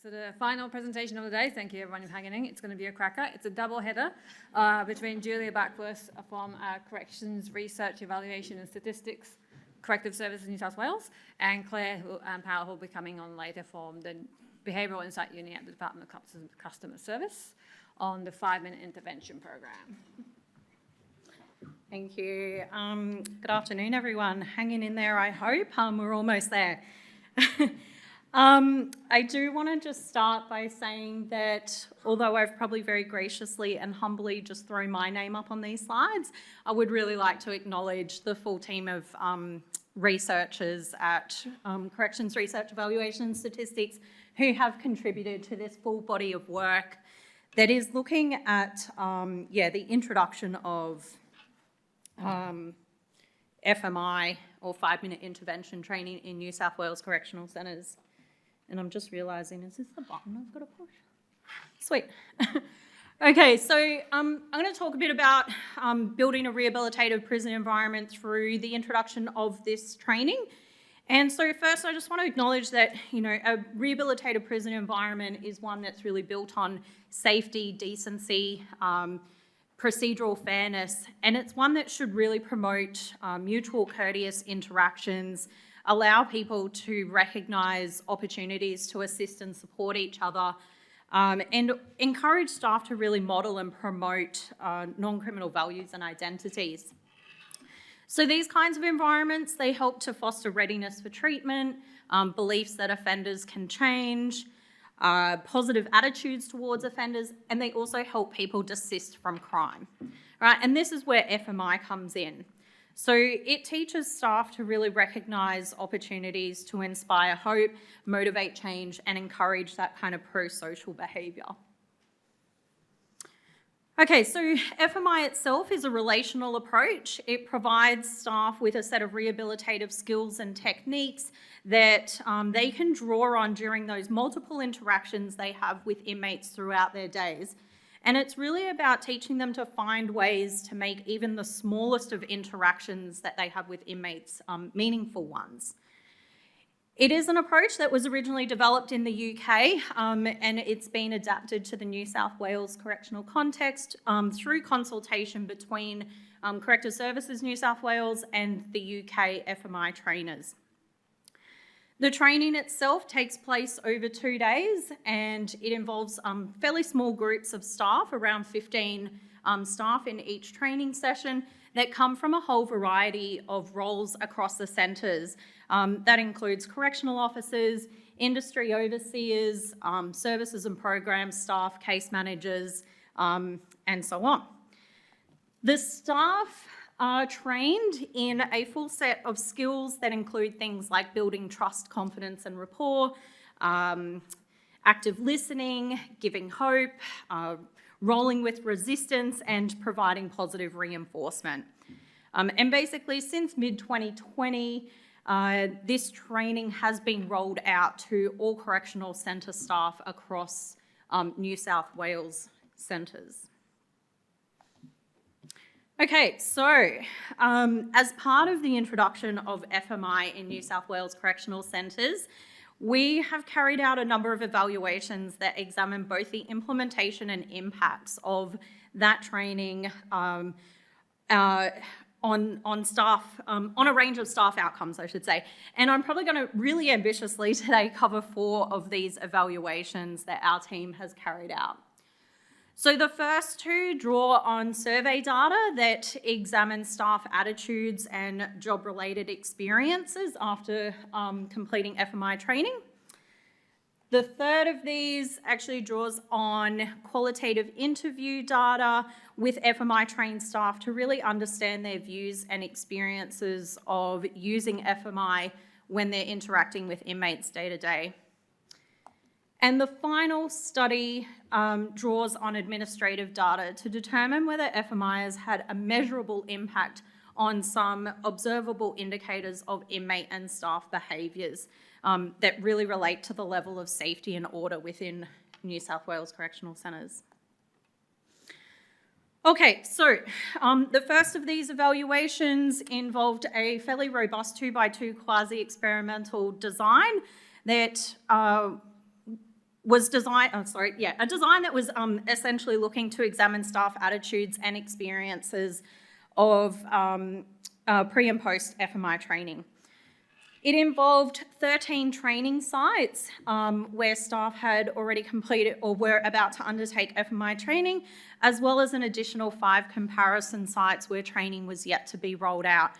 So the final presentation of the day, thank you everyone for hanging in, it's going to be a cracker. It's a double header between Julia Barkworth from Corrections Research, Evaluation and Statistics, Corrective Services New South Wales, and Clare Power, who will be coming on later from the Behavioural Insight Unit at the Department of Customer Service on the 5-minute intervention program. Thank you. Good afternoon, everyone. Hanging in there, I hope. We're almost there. I do want to just start by saying that although I've probably very graciously and humbly just thrown my name up on these slides, I would really like to acknowledge the full team of researchers at Corrections Research, Evaluation and Statistics who have contributed to this full body of work that is looking at the introduction of FMI or 5-minute intervention training in New South Wales correctional centres. And I'm just realising, is this the button I've got to push? Sweet. Okay, so I'm going to talk a bit about building a rehabilitative prison environment through the introduction of this training. And so first, I just want to acknowledge that, a rehabilitative prison environment is one that's really built on safety, decency, procedural fairness, and it's one that should really promote mutual courteous interactions, allow people to recognise opportunities to assist and support each other, and encourage staff to really model and promote non-criminal values and identities. So these kinds of environments, they help to foster readiness for treatment, beliefs that offenders can change, positive attitudes towards offenders, and they also help people desist from crime, right? And this is where FMI comes in. So it teaches staff to really recognise opportunities to inspire hope, motivate change, and encourage that kind of pro-social behaviour. Okay, so FMI itself is a relational approach. It provides staff with a set of rehabilitative skills and techniques that they can draw on during those multiple interactions they have with inmates throughout their days. And it's really about teaching them to find ways to make even the smallest of interactions that they have with inmates meaningful ones. It is an approach that was originally developed in the UK and it's been adapted to the New South Wales correctional context through consultation between Corrective Services New South Wales and the UK FMI trainers. The training itself takes place over 2 days and it involves fairly small groups of staff, around 15 staff in each training session that come from a whole variety of roles across the centres. That includes correctional officers, industry overseers, services and programs staff, case managers, and so on. The staff are trained in a full set of skills that include things like building trust, confidence and rapport, active listening, giving hope, rolling with resistance and providing positive reinforcement. And basically since mid-2020, this training has been rolled out to all correctional centre staff across New South Wales centres. Okay, so as part of the introduction of FMI in New South Wales correctional centres, we have carried out a number of evaluations that examine both the implementation and impacts of that training on staff, on a range of staff outcomes, I should say. And I'm probably going to really ambitiously today cover 4 of these evaluations that our team has carried out. So the first 2 draw on survey data that examine staff attitudes and job-related experiences after completing FMI training. The third of these actually draws on qualitative interview data with FMI trained staff to really understand their views and experiences of using FMI when they're interacting with inmates day to day. And the final study draws on administrative data to determine whether FMI has had a measurable impact on some observable indicators of inmate and staff behaviours that really relate to the level of safety and order within New South Wales correctional centres. Okay, so the first of these evaluations involved a fairly robust 2x2 quasi-experimental design that was designed, a design that was essentially looking to examine staff attitudes and experiences of pre and post FMI training. It involved 13 training sites where staff had already completed or were about to undertake FMI training, as well as an additional 5 comparison sites where training was yet to be rolled out.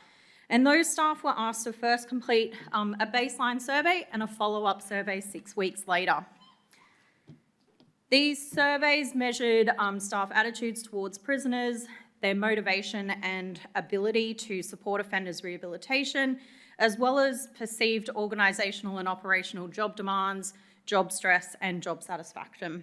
And those staff were asked to first complete a baseline survey and a follow-up survey 6 weeks later. These surveys measured staff attitudes towards prisoners, their motivation and ability to support offenders' rehabilitation, as well as perceived organisational and operational job demands, job stress and job satisfaction.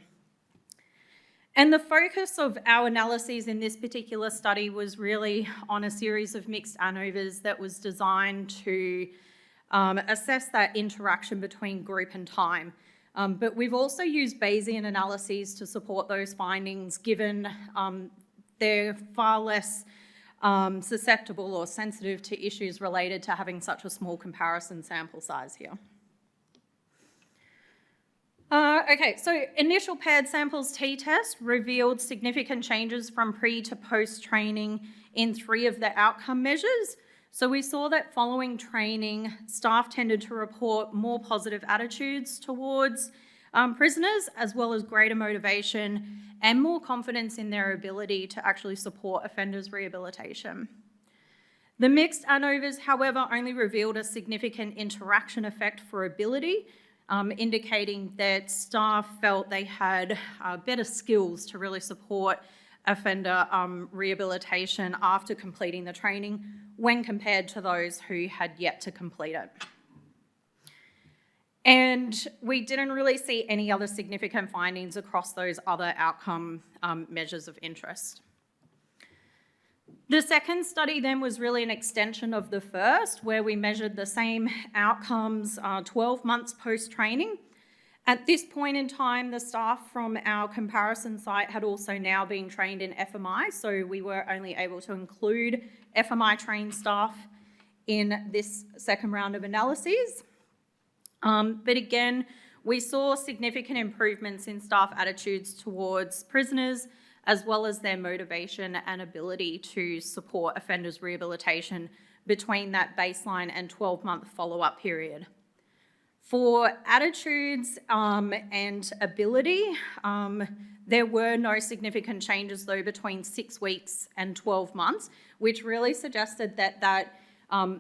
And the focus of our analyses in this particular study was really on a series of mixed ANOVAs that was designed to assess that interaction between group and time. But we've also used Bayesian analyses to support those findings, given they're far less susceptible or sensitive to issues related to having such a small comparison sample size here. Okay, so initial paired samples t-test revealed significant changes from pre to post training in 3 of the outcome measures. So we saw that following training, staff tended to report more positive attitudes towards prisoners, as well as greater motivation and more confidence in their ability to actually support offenders' rehabilitation. The mixed ANOVAs, however, only revealed a significant interaction effect for ability, indicating that staff felt they had better skills to really support offender rehabilitation after completing the training when compared to those who had yet to complete it. And we didn't really see any other significant findings across those other outcome measures of interest. The second study then was really an extension of the first, where we measured the same outcomes 12 months post-training. At this point in time, the staff from our comparison site had also now been trained in FMI, so we were only able to include FMI-trained staff in this second round of analyses. But again, we saw significant improvements in staff attitudes towards prisoners, as well as their motivation and ability to support offenders' rehabilitation between that baseline and 12-month follow-up period. For attitudes and ability, there were no significant changes though between 6 weeks and 12 months, which really suggested that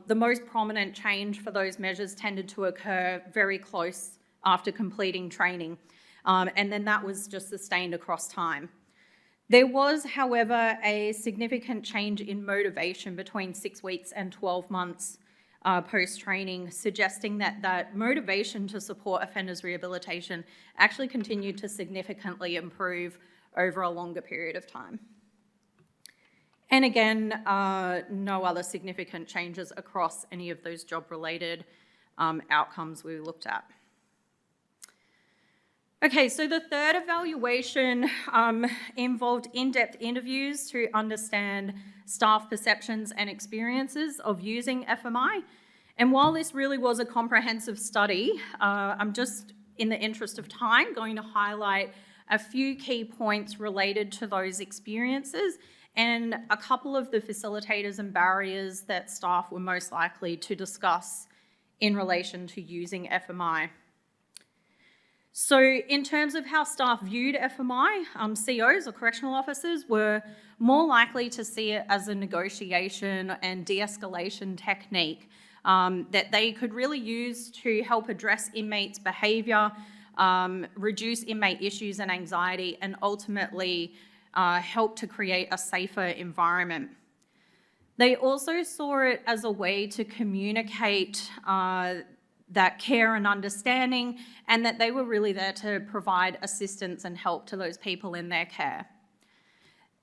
the most prominent change for those measures tended to occur very close after completing training, and then that was just sustained across time. There was, however, a significant change in motivation between 6 weeks and 12 months post-training, suggesting that motivation to support offenders' rehabilitation actually continued to significantly improve over a longer period of time. And again, no other significant changes across any of those job-related outcomes we looked at. Okay, so the third evaluation involved in-depth interviews to understand staff perceptions and experiences of using FMI. And while this really was a comprehensive study, I'm just, in the interest of time, going to highlight a few key points related to those experiences and a couple of the facilitators and barriers that staff were most likely to discuss in relation to using FMI. So in terms of how staff viewed FMI, COs or correctional officers were more likely to see it as a negotiation and de-escalation technique that they could really use to help address inmates' behaviour, reduce inmate issues and anxiety, and ultimately help to create a safer environment. They also saw it as a way to communicate that care and understanding, and that they were really there to provide assistance and help to those people in their care.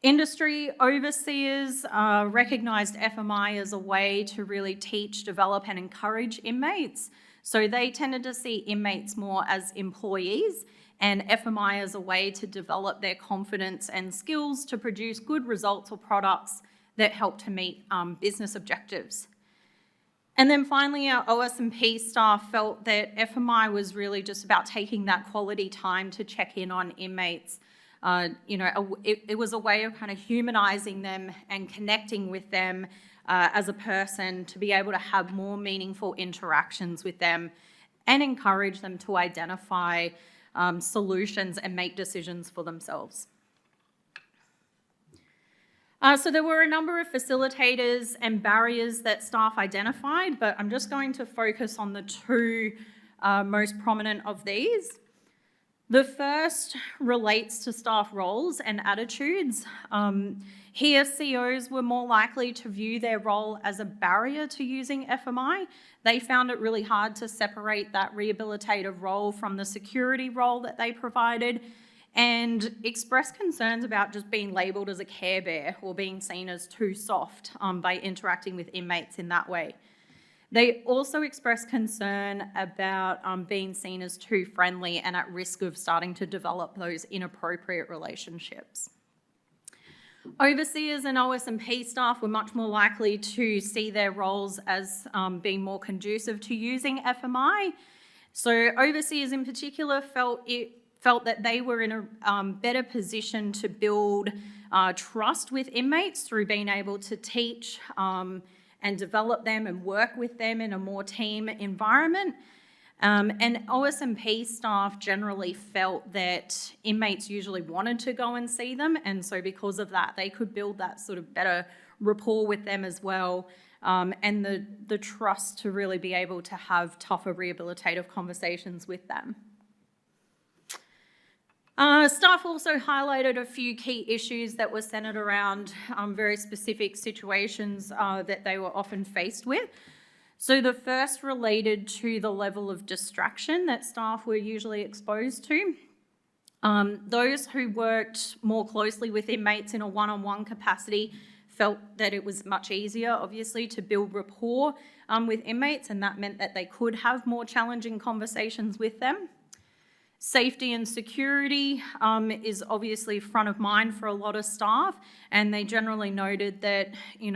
Industry overseers recognised FMI as a way to really teach, develop and encourage inmates. So they tended to see inmates more as employees and FMI as a way to develop their confidence and skills to produce good results or products that help to meet business objectives. And then finally, our OS&P staff felt that FMI was really just about taking that quality time to check in on inmates. It was a way of kind of humanising them and connecting with them as a person to be able to have more meaningful interactions with them and encourage them to identify solutions and make decisions for themselves. So there were a number of facilitators and barriers that staff identified, but I'm just going to focus on the two most prominent of these. The first relates to staff roles and attitudes. Here, COs were more likely to view their role as a barrier to using FMI. They found it really hard to separate that rehabilitative role from the security role that they provided, and expressed concerns about just being labelled as a care bear or being seen as too soft by interacting with inmates in that way. They also expressed concern about being seen as too friendly and at risk of starting to develop those inappropriate relationships. Overseers and OS&P staff were much more likely to see their roles as being more conducive to using FMI. So overseers in particular felt that they were in a better position to build trust with inmates through being able to teach and develop them and work with them in a more team environment. And OS&P staff generally felt that inmates usually wanted to go and see them, and so because of that, they could build that sort of better rapport with them as well, and the trust to really be able to have tougher rehabilitative conversations with them. Staff also highlighted a few key issues that were centred around very specific situations that they were often faced with. So the first related to the level of distraction that staff were usually exposed to. Those who worked more closely with inmates in a one-on-one capacity felt that it was much easier, obviously, to build rapport with inmates, and that meant that they could have more challenging conversations with them. Safety and security is obviously front of mind for a lot of staff, and they generally noted that,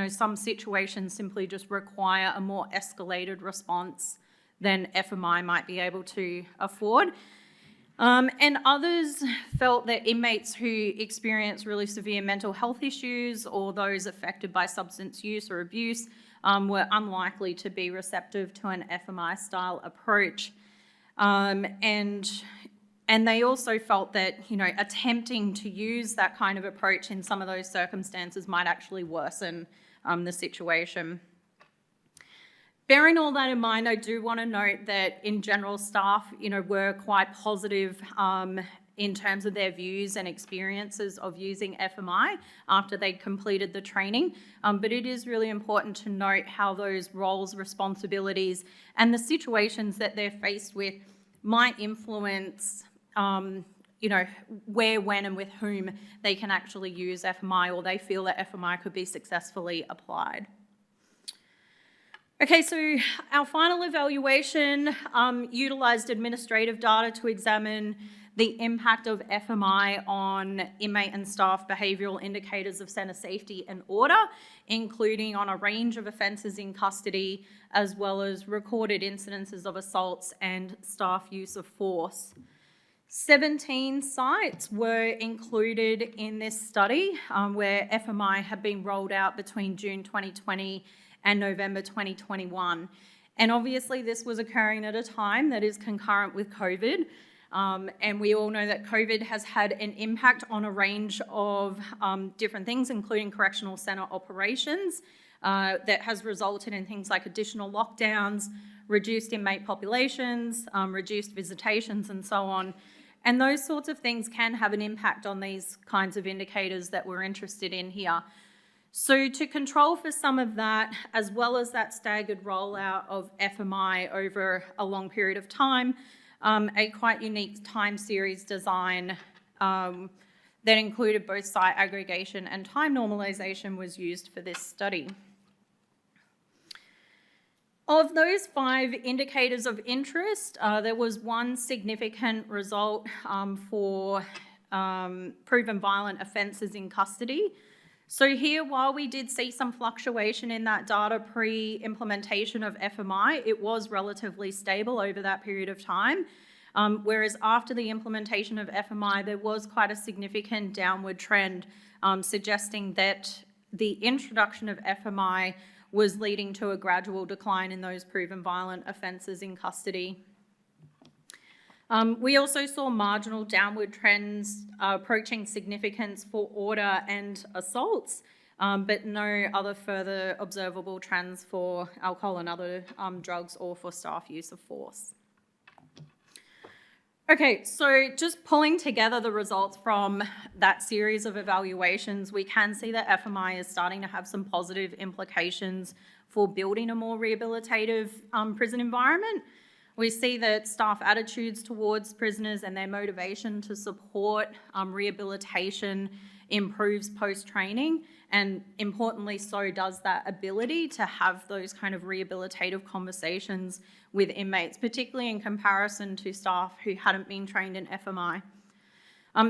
some situations simply just require a more escalated response than FMI might be able to afford. And others felt that inmates who experience really severe mental health issues or those affected by substance use or abuse were unlikely to be receptive to an FMI-style approach. And they also felt that, attempting to use that kind of approach in some of those circumstances might actually worsen the situation. Bearing all that in mind, I do want to note that in general, staff, were quite positive in terms of their views and experiences of using FMI after they'd completed the training. But it is really important to note how those roles, responsibilities, and the situations that they're faced with might influence where, when, and with whom they can actually use FMI, or they feel that FMI could be successfully applied. Okay, so our final evaluation utilised administrative data to examine the impact of FMI on inmate and staff behavioural indicators of centre safety and order, including on a range of offences in custody, as well as recorded incidences of assaults and staff use of force. 17 sites were included in this study where FMI had been rolled out between June 2020 and November 2021. And obviously this was occurring at a time that is concurrent with COVID. And we all know that COVID has had an impact on a range of different things, including correctional centre operations, that has resulted in things like additional lockdowns, reduced inmate populations, reduced visitations, and so on. And those sorts of things can have an impact on these kinds of indicators that we're interested in here. So to control for some of that, as well as that staggered rollout of FMI over a long period of time, a quite unique time series design that included both site aggregation and time normalisation was used for this study. Of those 5 indicators of interest, there was one significant result for proven violent offences in custody. So here, while we did see some fluctuation in that data pre-implementation of FMI, it was relatively stable over that period of time. Whereas after the implementation of FMI, there was quite a significant downward trend, suggesting that the introduction of FMI was leading to a gradual decline in those proven violent offences in custody. We also saw marginal downward trends approaching significance for order and assaults, but no other further observable trends for alcohol and other drugs or for staff use of force. Okay, so just pulling together the results from that series of evaluations, we can see that FMI is starting to have some positive implications for building a more rehabilitative prison environment. We see that staff attitudes towards prisoners and their motivation to support rehabilitation improves post-training, and importantly, so does that ability to have those kind of rehabilitative conversations with inmates, particularly in comparison to staff who hadn't been trained in FMI.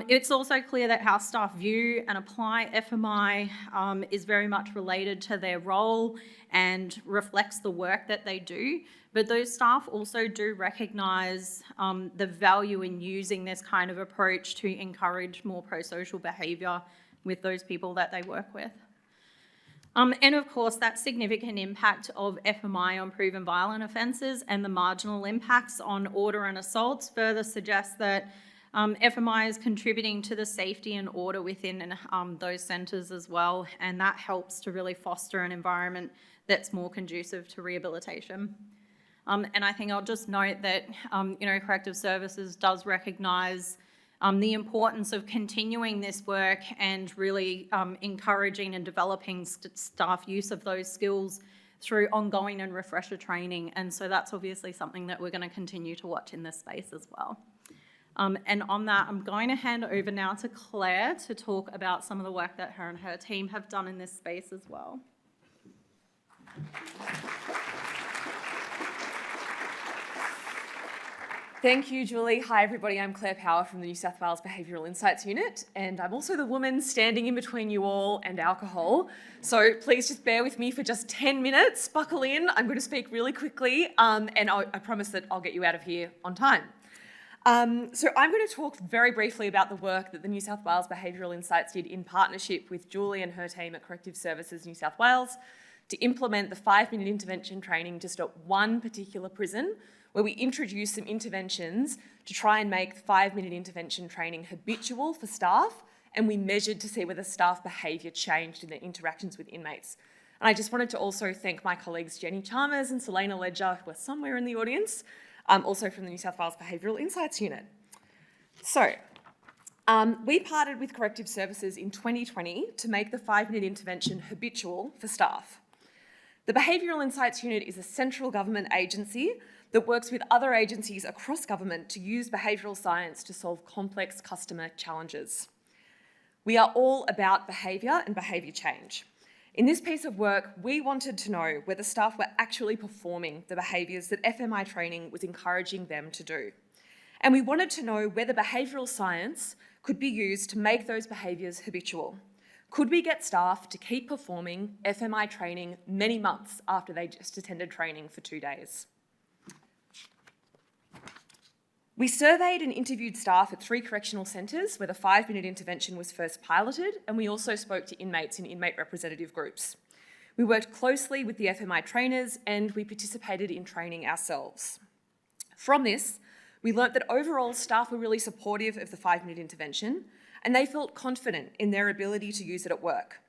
It's also clear that how staff view and apply FMI is very much related to their role and reflects the work that they do. But those staff also do recognise the value in using this kind of approach to encourage more pro-social behaviour with those people that they work with. And of course, that significant impact of FMI on proven violent offences and the marginal impacts on order and assaults further suggests that FMI is contributing to the safety and order within those centres as well, and that helps to really foster an environment that's more conducive to rehabilitation. And I think I'll just note that, Corrective Services does recognise the importance of continuing this work and really encouraging and developing staff use of those skills through ongoing and refresher training. And so that's obviously something that we're going to continue to watch in this space as well. And on that, I'm going to hand over now to Claire to talk about some of the work that her and her team have done in this space as well. Thank you, Julie. Hi, everybody. I'm Clare Power from the New South Wales Behavioural Insights Unit, and I'm also the woman standing in between you all and alcohol. So please just bear with me for just 10 minutes. Buckle in. I'm going to speak really quickly, and I promise that I'll get you out of here on time. So I'm going to talk very briefly about the work that the New South Wales Behavioural Insights did in partnership with Julie and her team at Corrective Services New South Wales to implement the 5-minute intervention training just at one particular prison, where we introduced some interventions to try and make 5-minute intervention training habitual for staff, and we measured to see whether staff behaviour changed in their interactions with inmates. And I just wanted to also thank my colleagues Jenny Chalmers and Selena Ledger, who are somewhere in the audience, also from the New South Wales Behavioural Insights Unit. So, we partnered with Corrective Services in 2020 to make the 5-minute intervention habitual for staff. The Behavioural Insights Unit is a central government agency that works with other agencies across government to use behavioural science to solve complex customer challenges. We are all about behaviour and behaviour change. In this piece of work, we wanted to know whether staff were actually performing the behaviours that FMI training was encouraging them to do. And we wanted to know whether behavioural science could be used to make those behaviours habitual. Could we get staff to keep performing FMI training many months after they just attended training for 2 days? We surveyed and interviewed staff at 3 correctional centres where the 5-minute intervention was first piloted, and we also spoke to inmates in inmate representative groups. We worked closely with the FMI trainers and we participated in training ourselves. From this, we learnt that overall staff were really supportive of the 5-minute intervention, and they felt confident in their ability to use it at work,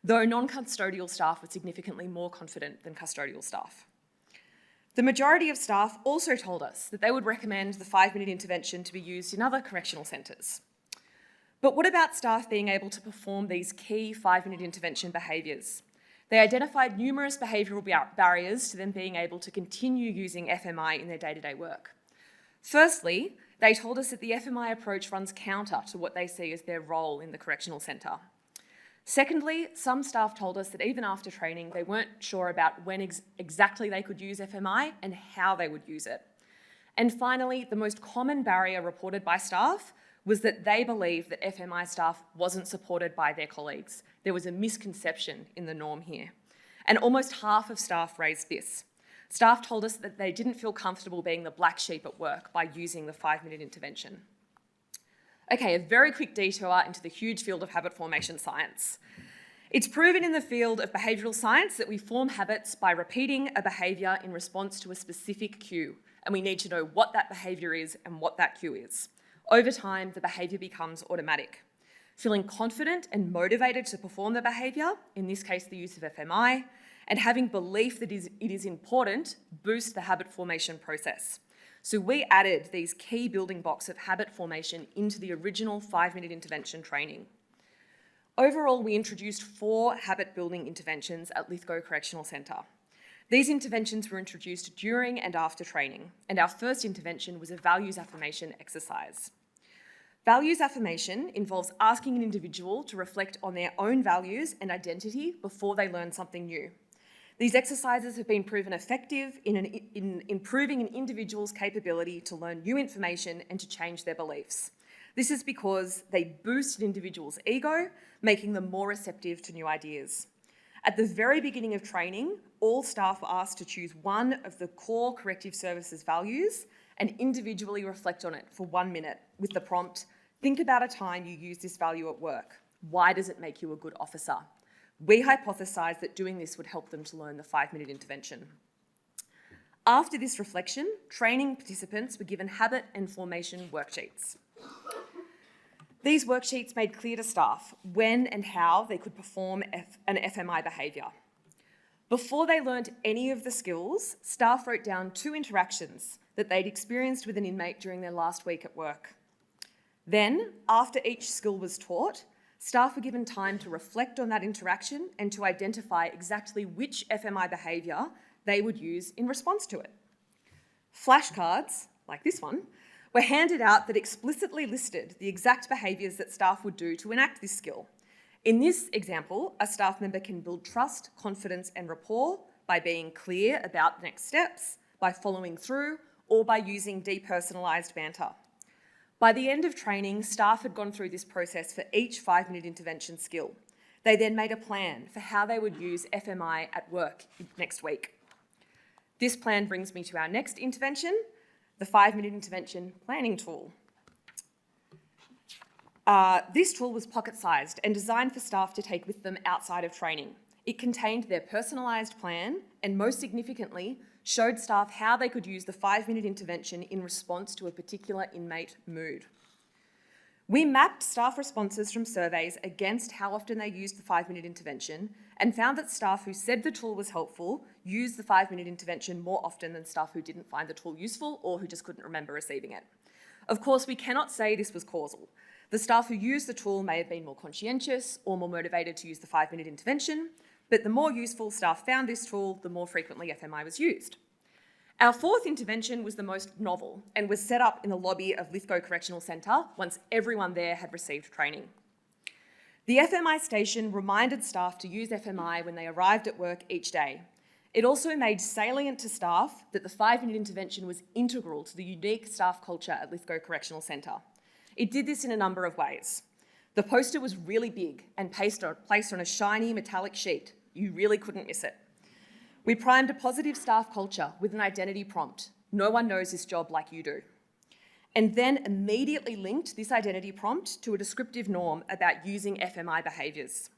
though non-custodial staff were significantly more confident than custodial staff. The majority of staff also told us that they would recommend the 5-minute intervention to be used in other correctional centres. But what about staff being able to perform these key 5-minute intervention behaviours? They identified numerous behavioural barriers to them being able to continue using FMI in their day-to-day work. Firstly, they told us that the FMI approach runs counter to what they see as their role in the correctional centre. Secondly, some staff told us that even after training, they weren't sure about when exactly they could use FMI and how they would use it. And finally, the most common barrier reported by staff was that they believed that FMI staff wasn't supported by their colleagues. There was a misconception in the norm here. And almost half of staff raised this. Staff told us that they didn't feel comfortable being the black sheep at work by using the 5-minute intervention. Okay, a very quick detour into the huge field of habit formation science. It's proven in the field of behavioural science that we form habits by repeating a behaviour in response to a specific cue, and we need to know what that behaviour is and what that cue is. Over time, the behaviour becomes automatic. Feeling confident and motivated to perform the behaviour, in this case the use of FMI, and having belief that it is important boost the habit formation process. So we added these key building blocks of habit formation into the original 5-minute intervention training. Overall, we introduced 4 habit building interventions at Lithgow Correctional Centre. These interventions were introduced during and after training, and our first intervention was a values affirmation exercise. Values affirmation involves asking an individual to reflect on their own values and identity before they learn something new. These exercises have been proven effective in improving an individual's capability to learn new information and to change their beliefs. This is because they boost an individual's ego, making them more receptive to new ideas. At the very beginning of training, all staff were asked to choose one of the core corrective services values and individually reflect on it for 1 minute with the prompt, think about a time you used this value at work. Why does it make you a good officer? We hypothesised that doing this would help them to learn the 5-minute intervention. After this reflection, training participants were given habit and formation worksheets. These worksheets made clear to staff when and how they could perform an FMI behaviour. Before they learned any of the skills, staff wrote down 2 interactions that they'd experienced with an inmate during their last week at work. Then, after each skill was taught, staff were given time to reflect on that interaction and to identify exactly which FMI behaviour they would use in response to it. Flashcards, like this one, were handed out that explicitly listed the exact behaviours that staff would do to enact this skill. In this example, a staff member can build trust, confidence and rapport by being clear about the next steps, by following through, or by using depersonalised banter. By the end of training, staff had gone through this process for each 5-minute intervention skill. They then made a plan for how they would use FMI at work next week. This plan brings me to our next intervention, the 5-minute intervention planning tool. This tool was pocket-sized and designed for staff to take with them outside of training. It contained their personalised plan and, most significantly, showed staff how they could use the 5-minute intervention in response to a particular inmate mood. We mapped staff responses from surveys against how often they used the 5-minute intervention and found that staff who said the tool was helpful used the 5-minute intervention more often than staff who didn't find the tool useful or who just couldn't remember receiving it. Of course, we cannot say this was causal. The staff who used the tool may have been more conscientious or more motivated to use the 5-minute intervention, but the more useful staff found this tool, the more frequently FMI was used. Our 4th intervention was the most novel and was set up in the lobby of Lithgow Correctional Centre once everyone there had received training. The FMI station reminded staff to use FMI when they arrived at work each day. It also made salient to staff that the 5-minute intervention was integral to the unique staff culture at Lithgow Correctional Centre. It did this in a number of ways. The poster was really big and placed on a shiny metallic sheet. You really couldn't miss it. We primed a positive staff culture with an identity prompt. No one knows this job like you do. And then immediately linked this identity prompt to a descriptive norm about using FMI behaviours,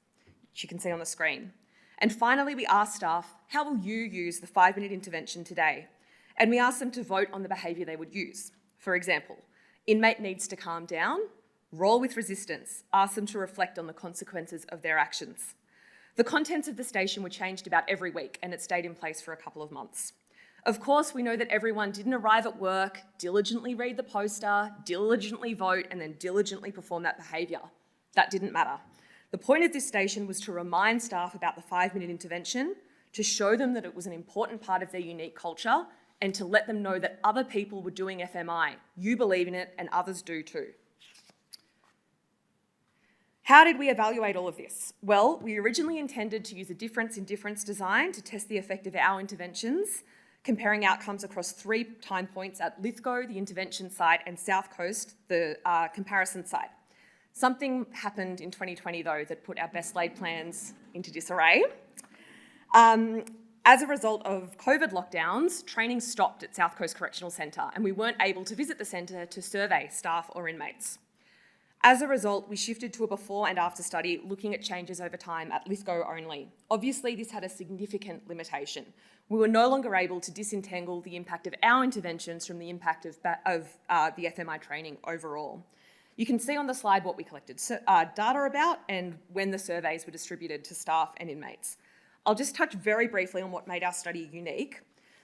which you can see on the screen. And finally, we asked staff, how will you use the 5-minute intervention today? And we asked them to vote on the behaviour they would use. For example, inmate needs to calm down, roll with resistance, ask them to reflect on the consequences of their actions. The contents of the station were changed about every week and it stayed in place for a couple of months. Of course, we know that everyone didn't arrive at work, diligently read the poster, diligently vote, and then diligently perform that behaviour. That didn't matter. The point of this station was to remind staff about the 5-minute intervention, to show them that it was an important part of their unique culture, and to let them know that other people were doing FMI. You believe in it and others do too. How did we evaluate all of this? Well, we originally intended to use a difference in difference design to test the effect of our interventions, comparing outcomes across 3 time points at Lithgow, the intervention site, and South Coast, the comparison site. Something happened in 2020, though, that put our best laid plans into disarray. As a result of COVID lockdowns, training stopped at South Coast Correctional Centre, and we weren't able to visit the centre to survey staff or inmates. As a result, we shifted to a before and after study looking at changes over time at Lithgow only. Obviously, this had a significant limitation. We were no longer able to disentangle the impact of our interventions from the impact of the FMI training overall. You can see on the slide what we collected data about and when the surveys were distributed to staff and inmates. I'll just touch very briefly on what made our study unique.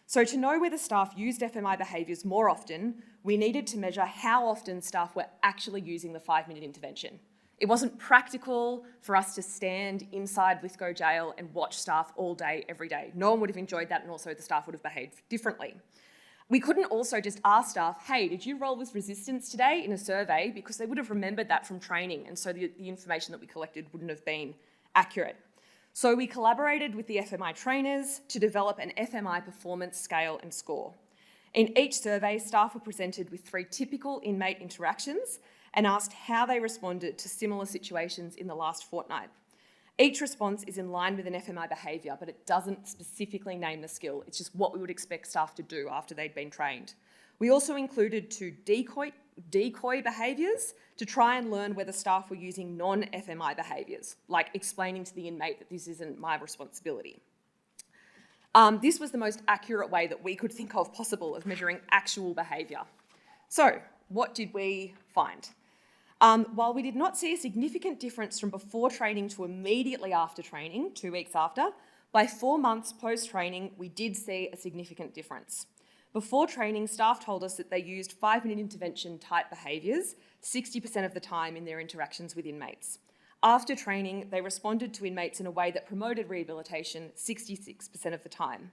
So to know whether staff used FMI behaviours more often, we needed to measure how often staff were actually using the 5-minute intervention. It wasn't practical for us to stand inside Lithgow jail and watch staff all day, every day. No one would have enjoyed that, and also the staff would have behaved differently. We couldn't also just ask staff, hey, did you roll with resistance today in a survey? Because they would have remembered that from training, and so the information that we collected wouldn't have been accurate. So we collaborated with the FMI trainers to develop an FMI performance scale and score. In each survey, staff were presented with 3 typical inmate interactions and asked how they responded to similar situations in the last fortnight. Each response is in line with an FMI behaviour, but it doesn't specifically name the skill. It's just what we would expect staff to do after they'd been trained. We also included 2 decoy behaviours to try and learn whether staff were using non-FMI behaviours, like explaining to the inmate that this isn't my responsibility. This was the most accurate way that we could think of possible of measuring actual behaviour. So, what did we find? While we did not see a significant difference from before training to immediately after training, 2 weeks after, by 4 months post-training, we did see a significant difference. Before training, staff told us that they used 5-minute intervention type behaviours 60% of the time in their interactions with inmates. After training, they responded to inmates in a way that promoted rehabilitation 66% of the time.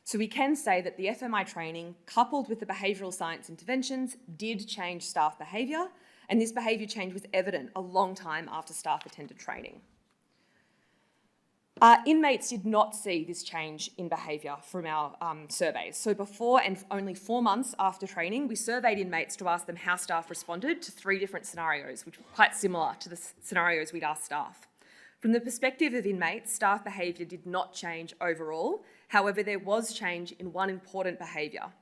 So we can say that the FMI training, coupled with the behavioural science interventions, did change staff behaviour, and this behaviour change was evident a long time after staff attended training. Inmates did not see this change in behaviour from our surveys. So before and only 4 months after training, we surveyed inmates to ask them how staff responded to 3 different scenarios, which were quite similar to the scenarios we'd asked staff. From the perspective of inmates, staff behaviour did not change overall. However, there was change in one important behaviour.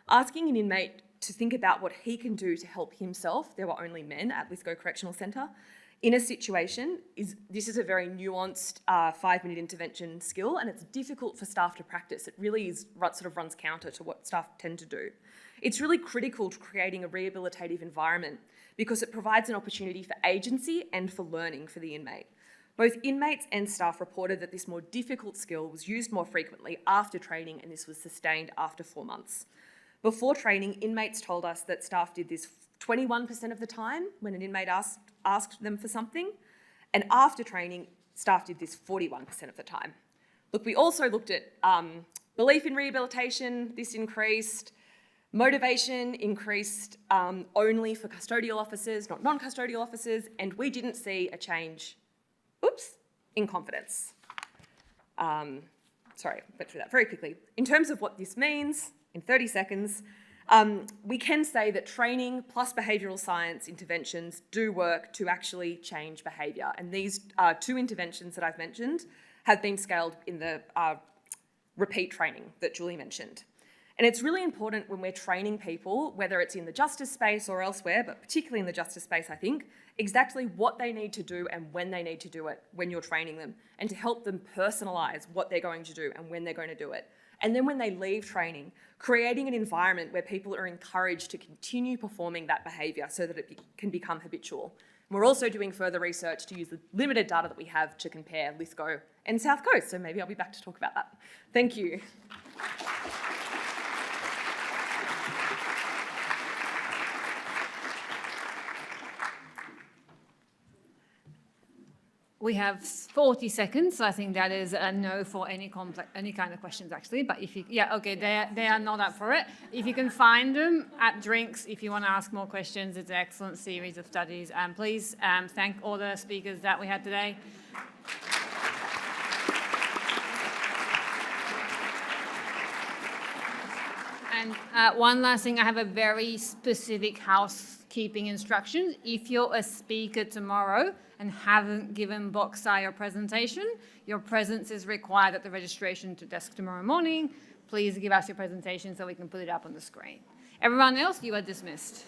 Asking an inmate to think about what he can do to help himself, there were only men at Lithgow Correctional Centre, in a situation, this is a very nuanced 5-minute intervention skill, and it's difficult for staff to practice. It really is sort of runs counter to what staff tend to do. It's really critical to creating a rehabilitative environment because it provides an opportunity for agency and for learning for the inmate. Both inmates and staff reported that this more difficult skill was used more frequently after training, and this was sustained after 4 months. Before training, inmates told us that staff did this 21% of the time when an inmate asked them for something, and after training, staff did this 41% of the time. Look, we also looked at belief in rehabilitation, this increased, motivation increased only for custodial officers, not non-custodial officers, and we didn't see a change, in confidence. Sorry, I went through that very quickly. In terms of what this means, in 30 seconds, we can say that training plus behavioural science interventions do work to actually change behaviour. And these 2 interventions that I've mentioned have been scaled in the repeat training that Julie mentioned. And it's really important when we're training people, whether it's in the justice space or elsewhere, but particularly in the justice space, I think, exactly what they need to do and when they need to do it when you're training them, and to help them personalise what they're going to do and when they're going to do it. And then when they leave training, creating an environment where people are encouraged to continue performing that behaviour so that it can become habitual. And we're also doing further research to use the limited data that we have to compare Lithgow and South Coast, so maybe I'll be back to talk about that. Thank you. We have 40 seconds. I think that is a no for any kind of questions, actually. But if you, they are not up for it. If you can find them at drinks, if you want to ask more questions, it's an excellent series of studies. And please thank all the speakers that we had today. And one last thing, I have a very specific housekeeping instruction. If you're a speaker tomorrow and haven't given Boxai your presentation, your presence is required at the registration to desk tomorrow morning. Please give us your presentation so we can put it up on the screen. Everyone else, you are dismissed.